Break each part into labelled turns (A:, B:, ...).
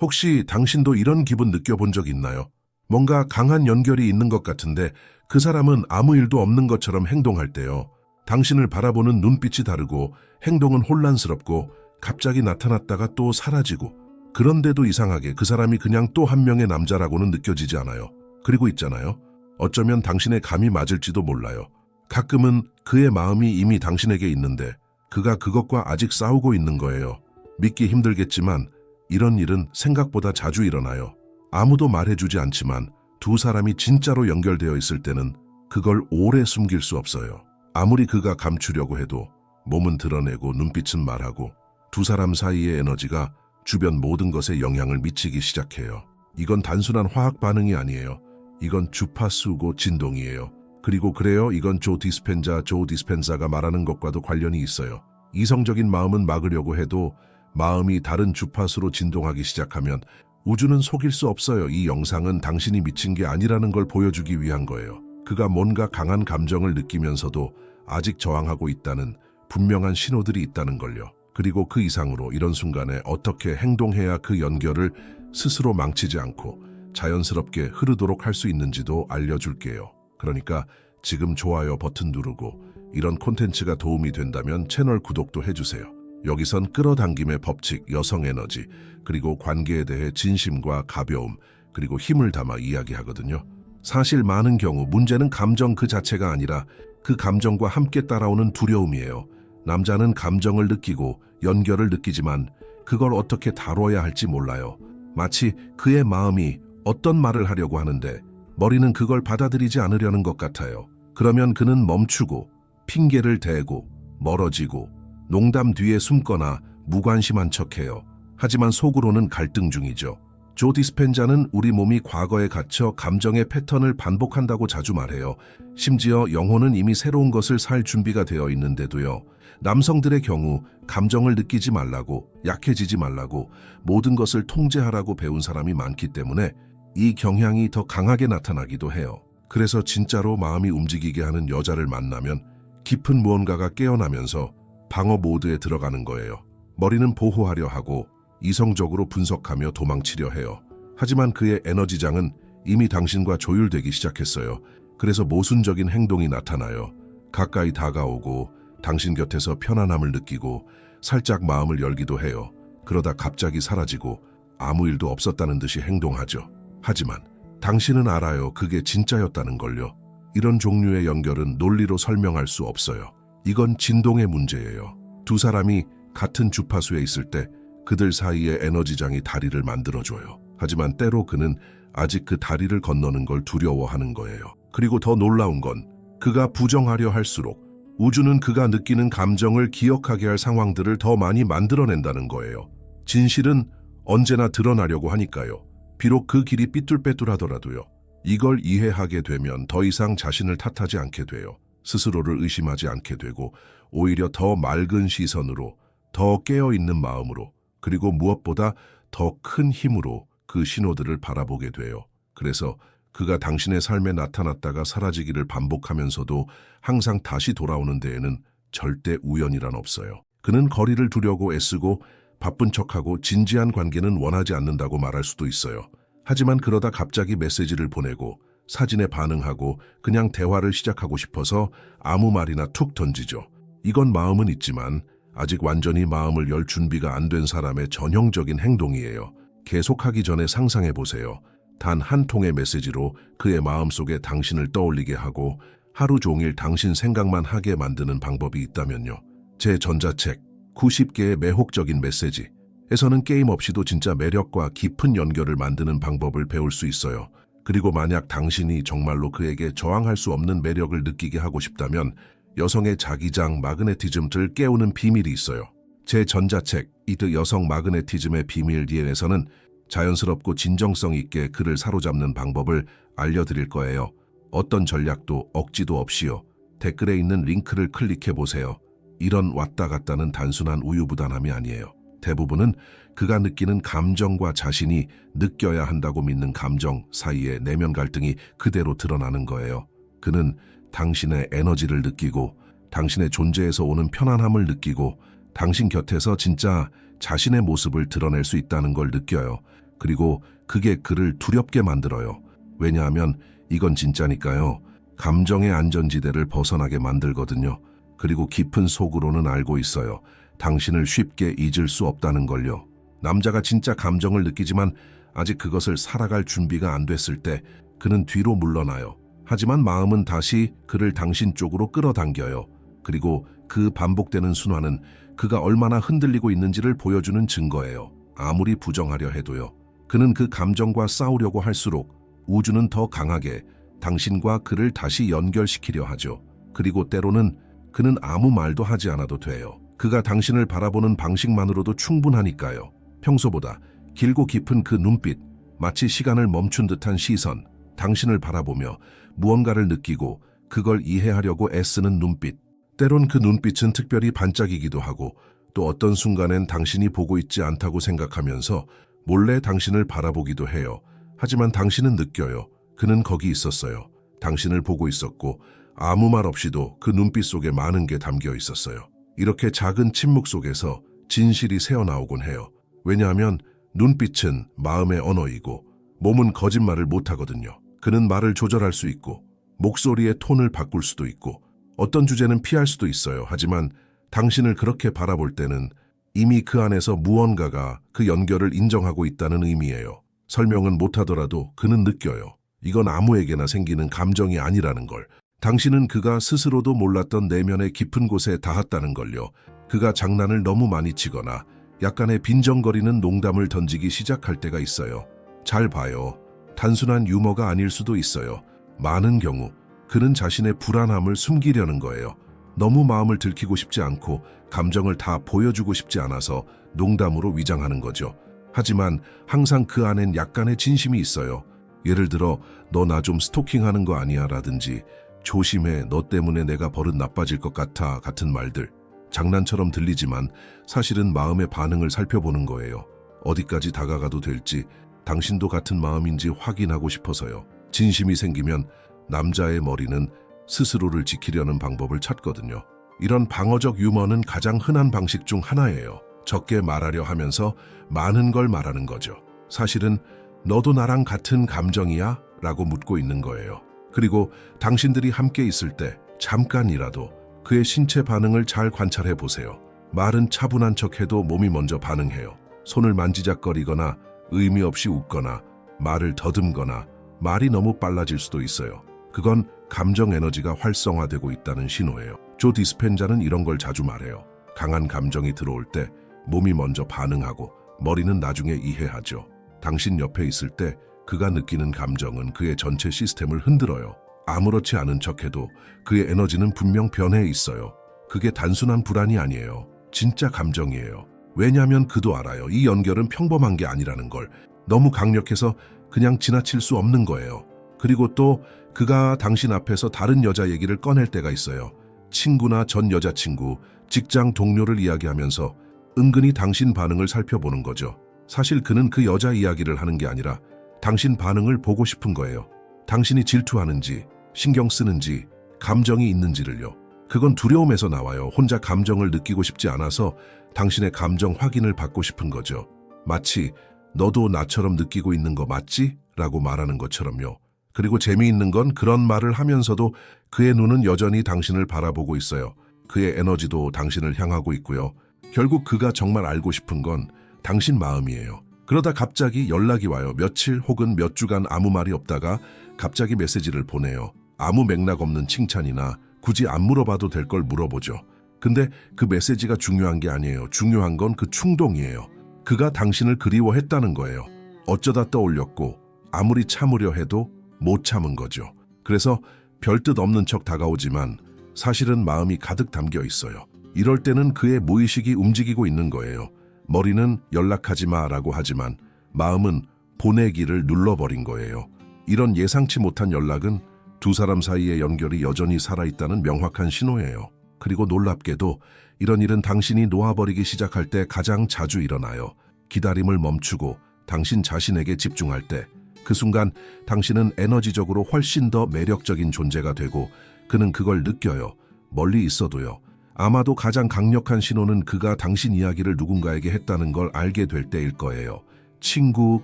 A: 혹시 당신도 이런 기분 느껴본 적 있나요? 뭔가 강한 연결이 있는 것 같은데 그 사람은 아무 일도 없는 것처럼 행동할 때요. 당신을 바라보는 눈빛이 다르고 행동은 혼란스럽고 갑자기 나타났다가 또 사라지고, 그런데도 이상하게 그 사람이 그냥 또 한 명의 남자라고는 느껴지지 않아요. 그리고 있잖아요. 어쩌면 당신의 감이 맞을지도 몰라요. 가끔은 그의 마음이 이미 당신에게 있는데 그가 그것과 아직 싸우고 있는 거예요. 믿기 힘들겠지만 이런 일은 생각보다 자주 일어나요. 아무도 말해주지 않지만 두 사람이 진짜로 연결되어 있을 때는 그걸 오래 숨길 수 없어요. 아무리 그가 감추려고 해도 몸은 드러내고 눈빛은 말하고 두 사람 사이의 에너지가 주변 모든 것에 영향을 미치기 시작해요. 이건 단순한 화학 반응이 아니에요. 이건 주파수고 진동이에요. 그리고 그래요, 이건 조 디스펜자가 말하는 것과도 관련이 있어요. 이성적인 마음은 막으려고 해도 마음이 다른 주파수로 진동하기 시작하면 우주는 속일 수 없어요. 이 영상은 당신이 미친 게 아니라는 걸 보여주기 위한 거예요. 그가 뭔가 강한 감정을 느끼면서도 아직 저항하고 있다는 분명한 신호들이 있다는 걸요. 그리고 그 이상으로 이런 순간에 어떻게 행동해야 그 연결을 스스로 망치지 않고 자연스럽게 흐르도록 할 수 있는지도 알려줄게요. 그러니까 지금 좋아요 버튼 누르고, 이런 콘텐츠가 도움이 된다면 채널 구독도 해주세요. 여기선 끌어당김의 법칙, 여성 에너지, 그리고 관계에 대해 진심과 가벼움, 그리고 힘을 담아 이야기하거든요. 사실 많은 경우 문제는 감정 그 자체가 아니라 그 감정과 함께 따라오는 두려움이에요. 남자는 감정을 느끼고 연결을 느끼지만 그걸 어떻게 다뤄야 할지 몰라요. 마치 그의 마음이 어떤 말을 하려고 하는데 머리는 그걸 받아들이지 않으려는 것 같아요. 그러면 그는 멈추고 핑계를 대고 멀어지고 농담 뒤에 숨거나 무관심한 척해요. 하지만 속으로는 갈등 중이죠. 조 디스펜자는 우리 몸이 과거에 갇혀 감정의 패턴을 반복한다고 자주 말해요. 심지어 영혼은 이미 새로운 것을 살 준비가 되어 있는데도요. 남성들의 경우 감정을 느끼지 말라고, 약해지지 말라고, 모든 것을 통제하라고 배운 사람이 많기 때문에 이 경향이 더 강하게 나타나기도 해요. 그래서 진짜로 마음이 움직이게 하는 여자를 만나면 깊은 무언가가 깨어나면서 방어 모드에 들어가는 거예요. 머리는 보호하려 하고 이성적으로 분석하며 도망치려 해요. 하지만 그의 에너지장은 이미 당신과 조율되기 시작했어요. 그래서 모순적인 행동이 나타나요. 가까이 다가오고 당신 곁에서 편안함을 느끼고 살짝 마음을 열기도 해요. 그러다 갑자기 사라지고 아무 일도 없었다는 듯이 행동하죠. 하지만 당신은 알아요. 그게 진짜였다는 걸요. 이런 종류의 연결은 논리로 설명할 수 없어요. 이건 진동의 문제예요. 두 사람이 같은 주파수에 있을 때 그들 사이의 에너지장이 다리를 만들어줘요. 하지만 때로 그는 아직 그 다리를 건너는 걸 두려워하는 거예요. 그리고 더 놀라운 건 그가 부정하려 할수록 우주는 그가 느끼는 감정을 기억하게 할 상황들을 더 많이 만들어낸다는 거예요. 진실은 언제나 드러나려고 하니까요. 비록 그 길이 삐뚤빼뚤하더라도요. 이걸 이해하게 되면 더 이상 자신을 탓하지 않게 돼요. 스스로를 의심하지 않게 되고 오히려 더 맑은 시선으로, 더 깨어있는 마음으로, 그리고 무엇보다 더 큰 힘으로 그 신호들을 바라보게 돼요. 그래서 그가 당신의 삶에 나타났다가 사라지기를 반복하면서도 항상 다시 돌아오는 데에는 절대 우연이란 없어요. 그는 거리를 두려고 애쓰고 바쁜 척하고 진지한 관계는 원하지 않는다고 말할 수도 있어요. 하지만 그러다 갑자기 메시지를 보내고 사진에 반응하고 그냥 대화를 시작하고 싶어서 아무 말이나 툭 던지죠. 이건 마음은 있지만 아직 완전히 마음을 열 준비가 안 된 사람의 전형적인 행동이에요. 계속하기 전에 상상해 보세요. 단 한 통의 메시지로 그의 마음속에 당신을 떠올리게 하고 하루 종일 당신 생각만 하게 만드는 방법이 있다면요. 제 전자책 90개의 매혹적인 메시지에서는 게임 없이도 진짜 매력과 깊은 연결을 만드는 방법을 배울 수 있어요. 그리고 만약 당신이 정말로 그에게 저항할 수 없는 매력을 느끼게 하고 싶다면 여성의 자기장 마그네티즘을 깨우는 비밀이 있어요. 제 전자책 이드 여성 마그네티즘의 비밀에서는 자연스럽고 진정성 있게 그를 사로잡는 방법을 알려드릴 거예요. 어떤 전략도 억지도 없이요. 댓글에 있는 링크를 클릭해 보세요. 이런 왔다 갔다는 단순한 우유부단함이 아니에요. 대부분은 그가 느끼는 감정과 자신이 느껴야 한다고 믿는 감정 사이의 내면 갈등이 그대로 드러나는 거예요. 그는 당신의 에너지를 느끼고 당신의 존재에서 오는 편안함을 느끼고 당신 곁에서 진짜 자신의 모습을 드러낼 수 있다는 걸 느껴요. 그리고 그게 그를 두렵게 만들어요. 왜냐하면 이건 진짜니까요. 감정의 안전지대를 벗어나게 만들거든요. 그리고 깊은 속으로는 알고 있어요. 당신을 쉽게 잊을 수 없다는 걸요. 남자가 진짜 감정을 느끼지만 아직 그것을 살아갈 준비가 안 됐을 때 그는 뒤로 물러나요. 하지만 마음은 다시 그를 당신 쪽으로 끌어당겨요. 그리고 그 반복되는 순환은 그가 얼마나 흔들리고 있는지를 보여주는 증거예요. 아무리 부정하려 해도요. 그는 그 감정과 싸우려고 할수록 우주는 더 강하게 당신과 그를 다시 연결시키려 하죠. 그리고 때로는 그는 아무 말도 하지 않아도 돼요. 그가 당신을 바라보는 방식만으로도 충분하니까요. 평소보다 길고 깊은 그 눈빛, 마치 시간을 멈춘 듯한 시선, 당신을 바라보며 무언가를 느끼고 그걸 이해하려고 애쓰는 눈빛. 때론 그 눈빛은 특별히 반짝이기도 하고 또 어떤 순간엔 당신이 보고 있지 않다고 생각하면서 몰래 당신을 바라보기도 해요. 하지만 당신은 느껴요. 그는 거기 있었어요. 당신을 보고 있었고 아무 말 없이도 그 눈빛 속에 많은 게 담겨 있었어요. 이렇게 작은 침묵 속에서 진실이 새어나오곤 해요. 왜냐하면 눈빛은 마음의 언어이고 몸은 거짓말을 못하거든요. 그는 말을 조절할 수 있고 목소리의 톤을 바꿀 수도 있고 어떤 주제는 피할 수도 있어요. 하지만 당신을 그렇게 바라볼 때는 이미 그 안에서 무언가가 그 연결을 인정하고 있다는 의미예요. 설명은 못하더라도 그는 느껴요. 이건 아무에게나 생기는 감정이 아니라는 걸. 당신은 그가 스스로도 몰랐던 내면의 깊은 곳에 닿았다는 걸요. 그가 장난을 너무 많이 치거나 약간의 빈정거리는 농담을 던지기 시작할 때가 있어요. 잘 봐요. 단순한 유머가 아닐 수도 있어요. 많은 경우 그는 자신의 불안함을 숨기려는 거예요. 너무 마음을 들키고 싶지 않고 감정을 다 보여주고 싶지 않아서 농담으로 위장하는 거죠. 하지만 항상 그 안엔 약간의 진심이 있어요. 예를 들어 너 나 좀 스토킹하는 거 아니야 라든지 조심해 너 때문에 내가 버릇 나빠질 것 같아 같은 말들. 장난처럼 들리지만 사실은 마음의 반응을 살펴보는 거예요. 어디까지 다가가도 될지 당신도 같은 마음인지 확인하고 싶어서요. 진심이 생기면 남자의 머리는 스스로를 지키려는 방법을 찾거든요. 이런 방어적 유머는 가장 흔한 방식 중 하나예요. 적게 말하려 하면서 많은 걸 말하는 거죠. 사실은 너도 나랑 같은 감정이야? 라고 묻고 있는 거예요. 그리고 당신들이 함께 있을 때 잠깐이라도 그의 신체 반응을 잘 관찰해 보세요. 말은 차분한 척해도 몸이 먼저 반응해요. 손을 만지작거리거나 의미 없이 웃거나 말을 더듬거나 말이 너무 빨라질 수도 있어요. 그건 감정 에너지가 활성화되고 있다는 신호예요. 조 디스펜자는 이런 걸 자주 말해요. 강한 감정이 들어올 때 몸이 먼저 반응하고 머리는 나중에 이해하죠. 당신 옆에 있을 때 그가 느끼는 감정은 그의 전체 시스템을 흔들어요. 아무렇지 않은 척해도 그의 에너지는 분명 변해 있어요. 그게 단순한 불안이 아니에요. 진짜 감정이에요. 왜냐하면 그도 알아요. 이 연결은 평범한 게 아니라는 걸. 너무 강력해서 그냥 지나칠 수 없는 거예요. 그리고 또 그가 당신 앞에서 다른 여자 얘기를 꺼낼 때가 있어요. 친구나 전 여자친구, 직장 동료를 이야기하면서 은근히 당신 반응을 살펴보는 거죠. 사실 그는 그 여자 이야기를 하는 게 아니라 당신 반응을 보고 싶은 거예요. 당신이 질투하는지, 신경 쓰는지, 감정이 있는지를요. 그건 두려움에서 나와요. 혼자 감정을 느끼고 싶지 않아서 당신의 감정 확인을 받고 싶은 거죠. 마치 너도 나처럼 느끼고 있는 거 맞지? 라고 말하는 것처럼요. 그리고 재미있는 건 그런 말을 하면서도 그의 눈은 여전히 당신을 바라보고 있어요. 그의 에너지도 당신을 향하고 있고요. 결국 그가 정말 알고 싶은 건 당신 마음이에요. 그러다 갑자기 연락이 와요. 며칠 혹은 몇 주간 아무 말이 없다가 갑자기 메시지를 보내요. 아무 맥락 없는 칭찬이나 굳이 안 물어봐도 될 걸 물어보죠. 근데 그 메시지가 중요한 게 아니에요. 중요한 건 그 충동이에요. 그가 당신을 그리워했다는 거예요. 어쩌다 떠올렸고 아무리 참으려 해도 못 참은 거죠. 그래서 별뜻 없는 척 다가오지만 사실은 마음이 가득 담겨 있어요. 이럴 때는 그의 무의식이 움직이고 있는 거예요. 머리는 연락하지 마라고 하지만 마음은 보내기를 눌러버린 거예요. 이런 예상치 못한 연락은 두 사람 사이의 연결이 여전히 살아있다는 명확한 신호예요. 그리고 놀랍게도 이런 일은 당신이 놓아버리기 시작할 때 가장 자주 일어나요. 기다림을 멈추고 당신 자신에게 집중할 때 그 순간 당신은 에너지적으로 훨씬 더 매력적인 존재가 되고 그는 그걸 느껴요. 멀리 있어도요. 아마도 가장 강력한 신호는 그가 당신 이야기를 누군가에게 했다는 걸 알게 될 때일 거예요. 친구,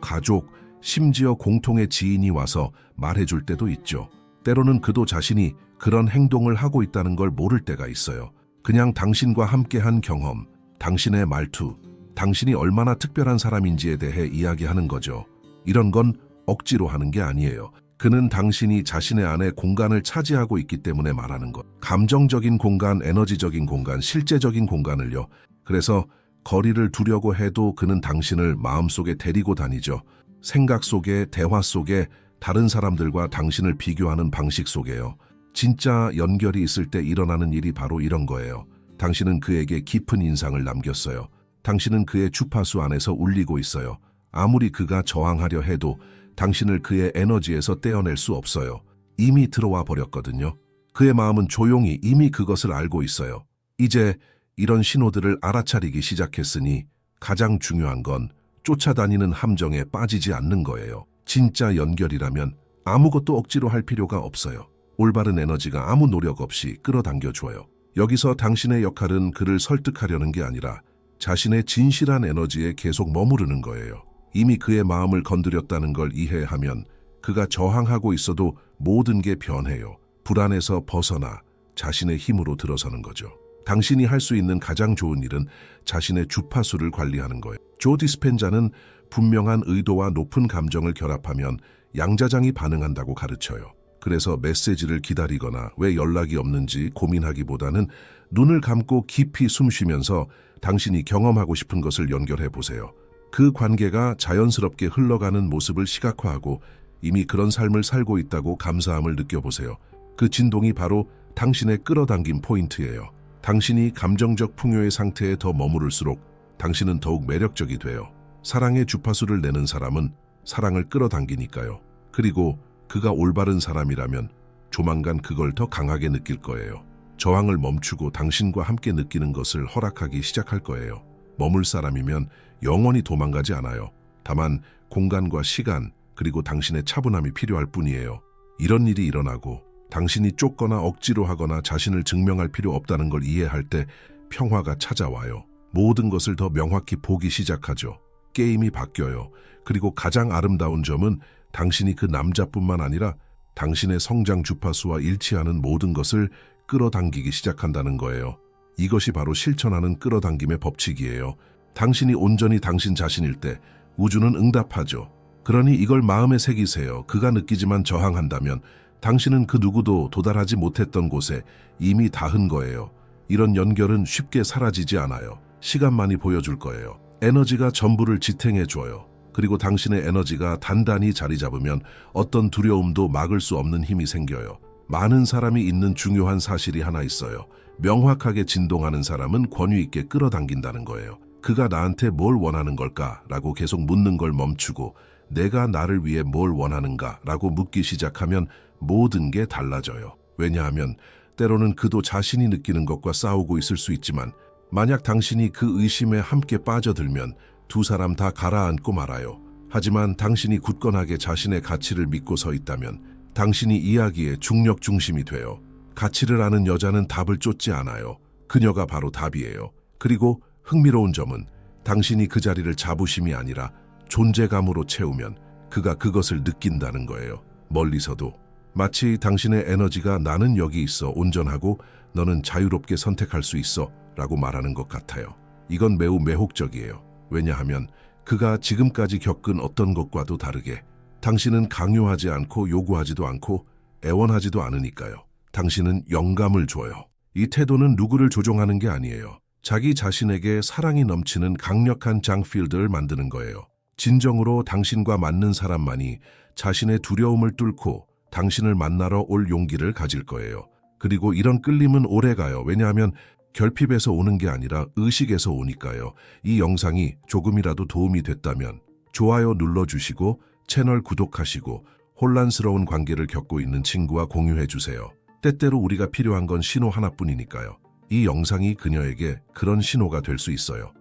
A: 가족, 심지어 공통의 지인이 와서 말해줄 때도 있죠. 때로는 그도 자신이 그런 행동을 하고 있다는 걸 모를 때가 있어요. 그냥 당신과 함께한 경험, 당신의 말투, 당신이 얼마나 특별한 사람인지에 대해 이야기하는 거죠. 이런 건 억지로 하는 게 아니에요. 그는 당신이 자신의 안에 공간을 차지하고 있기 때문에 말하는 것. 감정적인 공간, 에너지적인 공간, 실제적인 공간을요. 그래서 거리를 두려고 해도 그는 당신을 마음속에 데리고 다니죠. 생각 속에, 대화 속에, 다른 사람들과 당신을 비교하는 방식 속에요. 진짜 연결이 있을 때 일어나는 일이 바로 이런 거예요. 당신은 그에게 깊은 인상을 남겼어요. 당신은 그의 주파수 안에서 울리고 있어요. 아무리 그가 저항하려 해도 당신을 그의 에너지에서 떼어낼 수 없어요. 이미 들어와 버렸거든요. 그의 마음은 조용히 이미 그것을 알고 있어요. 이제 이런 신호들을 알아차리기 시작했으니 가장 중요한 건 쫓아다니는 함정에 빠지지 않는 거예요. 진짜 연결이라면 아무것도 억지로 할 필요가 없어요. 올바른 에너지가 아무 노력 없이 끌어당겨줘요. 여기서 당신의 역할은 그를 설득하려는 게 아니라 자신의 진실한 에너지에 계속 머무르는 거예요. 이미 그의 마음을 건드렸다는 걸 이해하면 그가 저항하고 있어도 모든 게 변해요. 불안에서 벗어나 자신의 힘으로 들어서는 거죠. 당신이 할 수 있는 가장 좋은 일은 자신의 주파수를 관리하는 거예요. 조 디스펜자는 분명한 의도와 높은 감정을 결합하면 양자장이 반응한다고 가르쳐요. 그래서 메시지를 기다리거나 왜 연락이 없는지 고민하기보다는 눈을 감고 깊이 숨 쉬면서 당신이 경험하고 싶은 것을 연결해 보세요. 그 관계가 자연스럽게 흘러가는 모습을 시각화하고 이미 그런 삶을 살고 있다고 감사함을 느껴보세요. 그 진동이 바로 당신의 끌어당김 포인트예요. 당신이 감정적 풍요의 상태에 더 머무를수록 당신은 더욱 매력적이 돼요. 사랑의 주파수를 내는 사람은 사랑을 끌어당기니까요. 그리고 그가 올바른 사람이라면 조만간 그걸 더 강하게 느낄 거예요. 저항을 멈추고 당신과 함께 느끼는 것을 허락하기 시작할 거예요. 머물 사람이면 영원히 도망가지 않아요. 다만 공간과 시간 그리고 당신의 차분함이 필요할 뿐이에요. 이런 일이 일어나고 당신이 쫓거나 억지로 하거나 자신을 증명할 필요 없다는 걸 이해할 때 평화가 찾아와요. 모든 것을 더 명확히 보기 시작하죠. 게임이 바뀌어요. 그리고 가장 아름다운 점은 당신이 그 남자뿐만 아니라 당신의 성장 주파수와 일치하는 모든 것을 끌어당기기 시작한다는 거예요. 이것이 바로 실천하는 끌어당김의 법칙이에요. 당신이 온전히 당신 자신일 때 우주는 응답하죠. 그러니 이걸 마음에 새기세요. 그가 느끼지만 저항한다면 당신은 그 누구도 도달하지 못했던 곳에 이미 닿은 거예요. 이런 연결은 쉽게 사라지지 않아요. 시간만이 보여줄 거예요. 에너지가 전부를 지탱해줘요. 그리고 당신의 에너지가 단단히 자리 잡으면 어떤 두려움도 막을 수 없는 힘이 생겨요. 많은 사람이 있는 중요한 사실이 하나 있어요. 명확하게 진동하는 사람은 권위 있게 끌어당긴다는 거예요. 그가 나한테 뭘 원하는 걸까? 라고 계속 묻는 걸 멈추고 내가 나를 위해 뭘 원하는가? 라고 묻기 시작하면 모든 게 달라져요. 왜냐하면 때로는 그도 자신이 느끼는 것과 싸우고 있을 수 있지만 만약 당신이 그 의심에 함께 빠져들면 두 사람 다 가라앉고 말아요. 하지만 당신이 굳건하게 자신의 가치를 믿고 서 있다면 당신이 이야기의 중력 중심이 돼요. 가치를 아는 여자는 답을 쫓지 않아요. 그녀가 바로 답이에요. 그리고 흥미로운 점은 당신이 그 자리를 자부심이 아니라 존재감으로 채우면 그가 그것을 느낀다는 거예요. 멀리서도. 마치 당신의 에너지가 나는 여기 있어 온전하고 너는 자유롭게 선택할 수 있어 라고 말하는 것 같아요. 이건 매우 매혹적이에요. 왜냐하면 그가 지금까지 겪은 어떤 것과도 다르게 당신은 강요하지 않고 요구하지도 않고 애원하지도 않으니까요. 당신은 영감을 줘요. 이 태도는 누구를 조종하는 게 아니에요. 자기 자신에게 사랑이 넘치는 강력한 장필드를 만드는 거예요. 진정으로 당신과 맞는 사람만이 자신의 두려움을 뚫고 당신을 만나러 올 용기를 가질 거예요. 그리고 이런 끌림은 오래가요. 왜냐하면 결핍에서 오는 게 아니라 의식에서 오니까요. 이 영상이 조금이라도 도움이 됐다면 좋아요 눌러주시고 채널 구독하시고 혼란스러운 관계를 겪고 있는 친구와 공유해주세요. 때때로 우리가 필요한 건 신호 하나뿐이니까요. 이 영상이 그녀에게 그런 신호가 될 수 있어요.